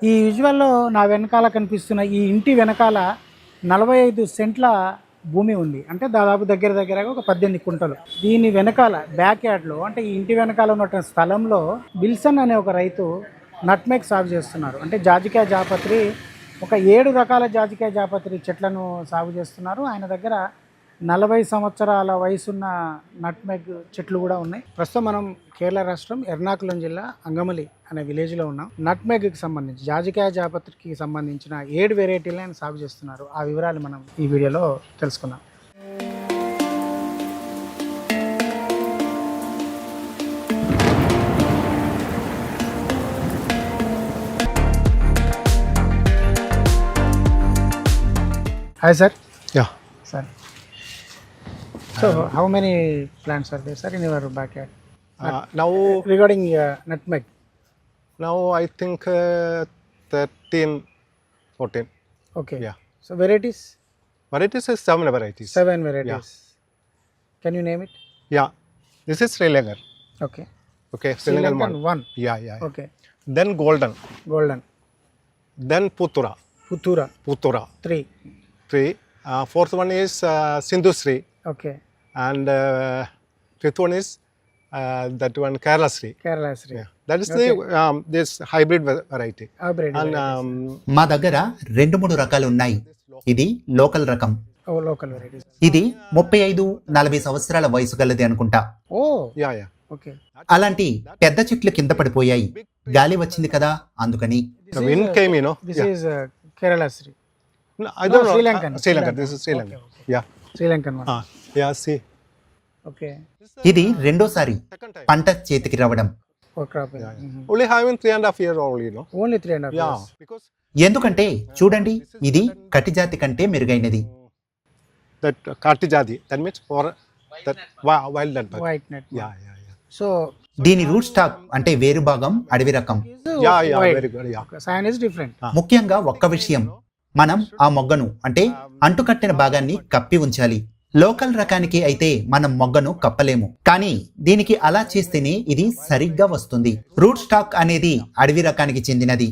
ఈ విజువల్లో నా వెనకాల కనిపిస్తున్న ఈ ఇంటి వెనకాల 45 సెంట్ల భూమి ఉంది. అంటే దాదాపు దగ్గరగా ఒక 18 కుంటలు. దీని వెనకాల బ్యాక్ యార్డ్లో, అంటే ఈ ఇంటి వెనకాల ఉన్నటువంటి స్థలంలో బిల్సన్ అనే ఒక రైతు నట్మెగ్ సాగు చేస్తున్నారు. అంటే జాజికాయ జాపత్రి, ఒక 7 రకాల జాజికాయ జాపత్రి చెట్లను సాగు చేస్తున్నారు. ఆయన దగ్గర 40 సంవత్సరాల వయసున్న నట్మెగ్ చెట్లు కూడా ఉన్నాయి. ప్రస్తుతం మనం కేరళ రాష్ట్రం ఎర్నాకుళం జిల్లా అంగమలి అనే విలేజ్లో ఉన్నాం. నట్మెగ్కి సంబంధించి, జాజికాయ జాపత్రికి సంబంధించిన 7 వెరైటీలను ఆయన సాగు చేస్తున్నారు. ఆ వివరాలు మనం ఈ వీడియోలో తెలుసుకుందాం. Hi sir. Yeah. Sir, so how many plants are there, sir, in your backyard? Now Regarding nutmeg. I think 13, 14. Okay. Yeah. So varieties? Varieties is 7 varieties. 7 varieties. Can you name it? Yeah. This is Sri Lankan. Okay. Okay. Sri Lankan one. Yeah. Okay. Then golden. Golden. Then Putura. Putura. 3. Fourth one is Sindhusri. Okay. And fifth one is that one Kerala Sri. Yeah. That is Okay. this hybrid variety. Hybrid And varieties. మా దగ్గర 2-3 రకాలు ఉన్నాయి. ఇది local రకం. Oh, local varieties. ఇది 35-40 సంవత్సరాల వయసు గలది అనుకుంటా. Oh. yeah. Okay. అలాంటి పెద్ద చెట్లు కింద పడిపోయాయి. గాలి వచ్చింది కదా అందుకని. The wind came, you know. This Yeah. is Kerala Sri. No, I don't know. Sri Lankan. Sri Lankan. This is Sri Lankan. Okay. Yeah. Sri Lankan one. Yeah. See. Okay. ఇది రెండోసారి Second time. పంట చేతికి రావడం. For crop. Yeah. Mhm. Only having 3.5 years old, you know. Only 3.5 Yeah. years. Because ఎందుకంటే చూడండి, ఇది కటిజాతి కంటే మెరుగైనది. that Kartijadi, that means for that wild nut bug. White nut. Yeah. So దీని రూట్ స్టాక్ అంటే వేరు భాగం అడవి రకం. Yeah. white. Very good. Yeah. Okay. Sign is different. ముఖ్యంగా ఒక్క విషయం, మనం ఆ మొగ్గను అంటే అంటుకట్టిన భాగాన్ని కప్పి ఉంచాలి. లోకల్ రకానికి అయితే మనం మొగ్గను కప్పలేము, కానీ దీనికి అలా చేస్తేనే ఇది సరిగ్గా వస్తుంది. రూట్ స్టాక్ అనేది అడవి రకానికి చెందినది.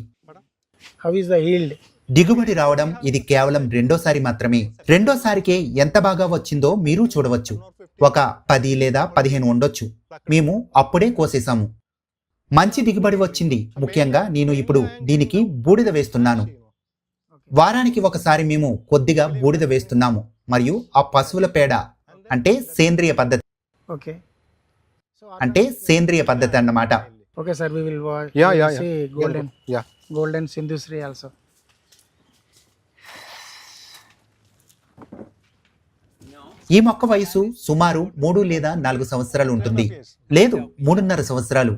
How is the yield? దిగుబడి రావడం ఇది కేవలం రెండోసారి మాత్రమే. రెండోసారికే ఎంత బాగా వచ్చిందో మీరు చూడవచ్చు. ఒక 10 లేదా 15 ఉండొచ్చు. మేము అప్పుడే కోసేసాము. మంచి దిగుబడి వచ్చింది. ముఖ్యంగా నేను ఇప్పుడు దీనికి బూడిద వేస్తున్నాను. వారానికి ఒకసారి మేము కొద్దిగా బూడిద వేస్తున్నాము, మరియు ఆ పశువుల పేడ అంటే సేంద్రియ పద్ధతి. Okay. అంటే సేంద్రియ పద్ధతి అన్నమాట. Okay, sir. We will watch. Yeah. we will see golden. Yeah. Golden Sindhusri also. ఈ మొక్క వయసు సుమారు 3 లేదా 4 సంవత్సరాలు ఉంటుంది. లేదు, 3.5 సంవత్సరాలు.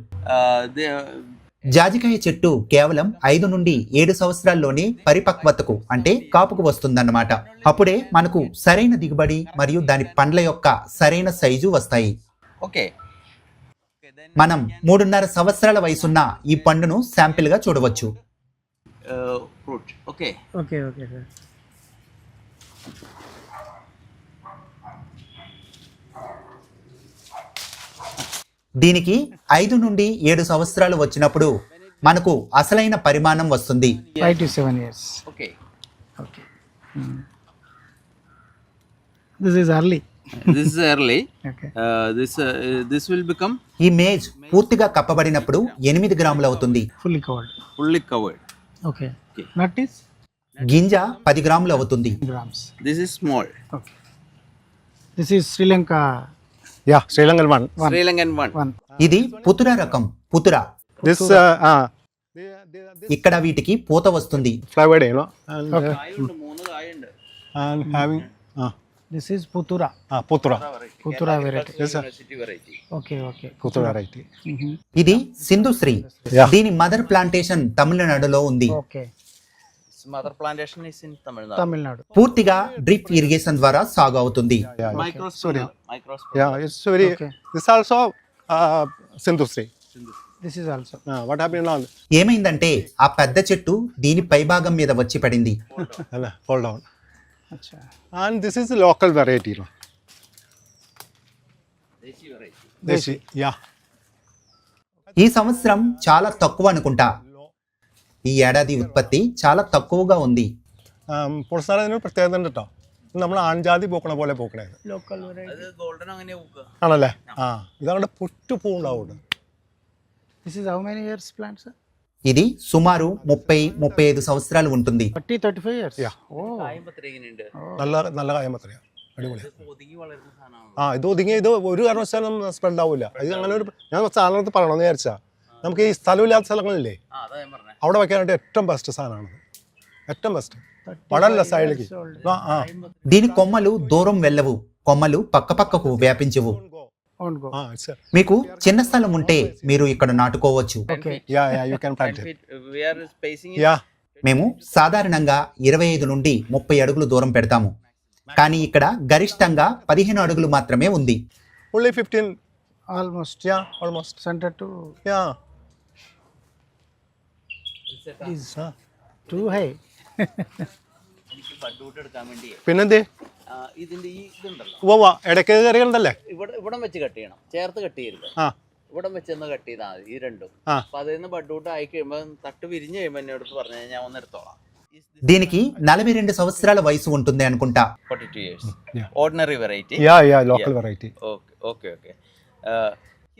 జాజికాయ చెట్టు కేవలం 5 నుండి 7 సంవత్సరాల్లోనే పరిపక్వతకు అంటే కాపుకు వస్తుందన్నమాట. అప్పుడే మనకు సరైన దిగుబడి మరియు దాని పండ్ల యొక్క సరైన సైజు వస్తాయి. ఓకే. మనం 3.5 సంవత్సరాల వయసున్న ఈ పండును శాంపిల్ గా చూడవచ్చు. ఫ్రూట్. ఓకే. Okay, sir. దీనికి 5 నుండి 7 సంవత్సరాలు వచ్చినప్పుడు మనకు అసలైన పరిమాణం వస్తుంది. 5 to 7 years. Okay. Okay. This is early. This is early. Okay. This will become ఈ మేజ్ పూర్తిగా కప్పబడినప్పుడు 8 గ్రాములు అవుతుంది. Fully covered. fully covered. Okay. Okay. Nut is గింజ 10 గ్రాములు అవుతుంది. grams. This is small. Okay. This is Sri Lanka Yeah. Sri Lankan one. one. Sri Lankan one. One. ఇది పుతురా రకం. పుతురా. This ఇక్కడ వీటికి పూత వస్తుంది. flavored, you know, and Okay. and having This is Putura. Putura. Putura variety. Yes, sir. City variety. Okay. Putura variety. Mm-hmm. ఇది Sindhushree. Yeah. దీని mother plantation తమిళనాడులో ఉంది. Okay. Mother plantation is in Tamil Nadu. Tamil Nadu. పూర్తిగా drip irrigation ద్వారా సాగు అవుతుంది. Yeah. Microsphere. Yeah. It's very. Okay. This also Sindhusri. This is also. What happened now? ఏమైందంటే ఆ పెద్ద చెట్టు దీని పైభాగం మీద వచ్చి పడింది. Fall down. Acha. And this is a local variety, you know. Desi variety. Desi. Yeah. ఈ సంవత్సరం చాలా తక్కువ అనుకుంటా. ఈ ఏడాది ఉత్పత్తి చాలా తక్కువగా ఉంది. പുറസ്ഥാനം അതിനൊരു പ്രത്യേകത ഉണ്ട് കേട്ടോ. നമ്മൾ ആൺജാതി പൂക്കണ പോലെ പൂക്കണേ ഇത്. లోకల్ അത് ഗോൾഡൻ അങ്ങനെ പൂക്കുക. ആണല്ലേ? ആ ഇതങ്ങോട്ട് പൊറ്റു പൂണ്ടാവും. This is how many years plant sir? ఇది సుమారు 30-35 సంవత్సరాలు ఉంటుంది. 30-35 ఇయర్స్. ఓ കായുമ്പത്ര ഇങ്ങനെയുണ്ട്. നല്ല നല്ല കായം അത്രയാ. അടിപൊളി. ഇത് ഒതുങ്ങി വളരുന്ന സാധനമാണ്. ആ ഇത് ഒതുങ്ങി ഇത് ഒരു കാരണവശാലും സ്പ്രെഡ് ആവില്ല. ഇത് അങ്ങനെ ഒരു ഞാൻ സാധനത്ത് പറയണമെന്ന് വിചാരിച്ചാ നമുക്ക് ഈ സ്ഥലമില്ലാത്ത സ്ഥലങ്ങളില്ലേ അതാ ഞാൻ പറഞ്ഞത്. അവിടെ വെക്കാനായിട്ട് ഏറ്റവും ബെസ്റ്റ് സാധനമാണ്. ഏറ്റവും ബെസ്റ്റ് വളരല്ല സൈഡിലേക്ക്. దీని కొమ్మలు దూరం వెళ్ళవు, కొమ్మలు పక్కపక్కకు వ్యాపించవు. Own go. మీకు చిన్న స్థలం ఉంటే మీరు ఇక్కడ నాటుకోవచ్చు. Okay. Yeah you can plant it. We are spacing it. Yeah మేము సాధారణంగా 25 నుండి 30 అడుగులు దూరం పెడతాము, కానీ ఇక్కడ గరిష్టంగా 15 అడుగులు మాత్రమే ఉంది. Only 15. Almost yeah almost. Centre to yeah is two high. എനിക്ക് ബഡ്ഡൂട്ട് എടുക്കാൻ വേണ്ടി പിന്നെന്തേ ഇതിന്റെ ഈ ഇതുണ്ടല്ലോ, ഉവ്വ ഇടയ്ക്ക് കയറികളുണ്ടല്ലേ? ഇവിടം വെച്ച് കട്ട് ചെയ്യണം, ചേർത്ത് കട്ട് ചെയ്യരുത്. ആ ഇവിടം വെച്ച് ഒന്ന് കട്ട് ചെയ്താൽ മതി, ഈ രണ്ടും. ആ. അപ്പൊ അതിൽ നിന്ന് ബഡ്ഡൂട്ട് ആയി കഴിയുമ്പോൾ തട്ട് വിരിഞ്ഞ് കഴിയുമ്പോൾ എന്നെ അടുത്ത് പറഞ്ഞു ഞാൻ ഒന്ന് എടുത്തോളാം. దీనికి 42 సంవత్సరాల వయసు ఉంటుంది అనుకుంటా. 42 years. Yeah. Ordinary variety. Yeah yeah local variety. Okay.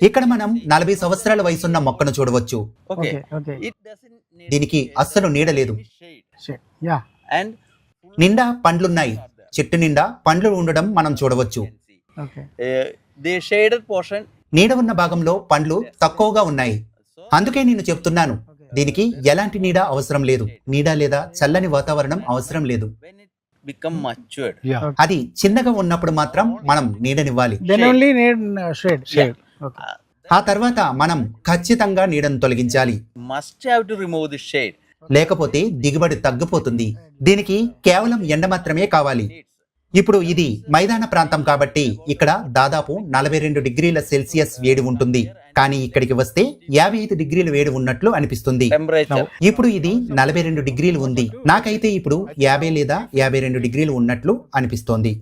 ఇక్కడ మనం 40 సంవత్సరాల వయసున్న మొక్కను చూడవచ్చు. Okay. Okay. It doesn't need దీనికి అస్సలు నీడ లేదు. any shade. Shade. Yeah. And నిండా పండ్లున్నాయి. చెట్టు నిండా పండ్లు ఉండడం మనం చూడవచ్చు. ఓకే. the shaded portion. నీడ ఉన్న భాగంలో పండ్లు తక్కువగా ఉన్నాయి. అందుకే నేను చెప్తున్నాను, దీనికి ఎలాంటి నీడ అవసరం లేదు. నీడ లేదా చల్లని వాతావరణం అవసరం లేదు. When it become matured. Yeah అది చిన్నగా ఉన్నప్పుడు మాత్రం మనం నీడనివ్వాలి. Then only need shade. Shade. Okay. ఆ తర్వాత మనం ఖచ్చితంగా నీడను తొలగించాలి, Must have to remove the shade. లేకపోతే దిగుబడి తగ్గిపోతుంది. దీనికి కేవలం ఎండ మాత్రమే కావాలి. ఇప్పుడు ఇది మైదాన ప్రాంతం కాబట్టి ఇక్కడ దాదాపు 42 డిగ్రీల సెల్సియస్ వేడి ఉంటుంది, కానీ ఇక్కడికి వస్తే 55 డిగ్రీల వేడి ఉన్నట్లు అనిపిస్తుంది. Temperature. ఇప్పుడు ఇది 42 డిగ్రీలు ఉంది, నాకైతే ఇప్పుడు 50 లేదా 52 డిగ్రీలు ఉన్నట్లు అనిపిస్తోంది.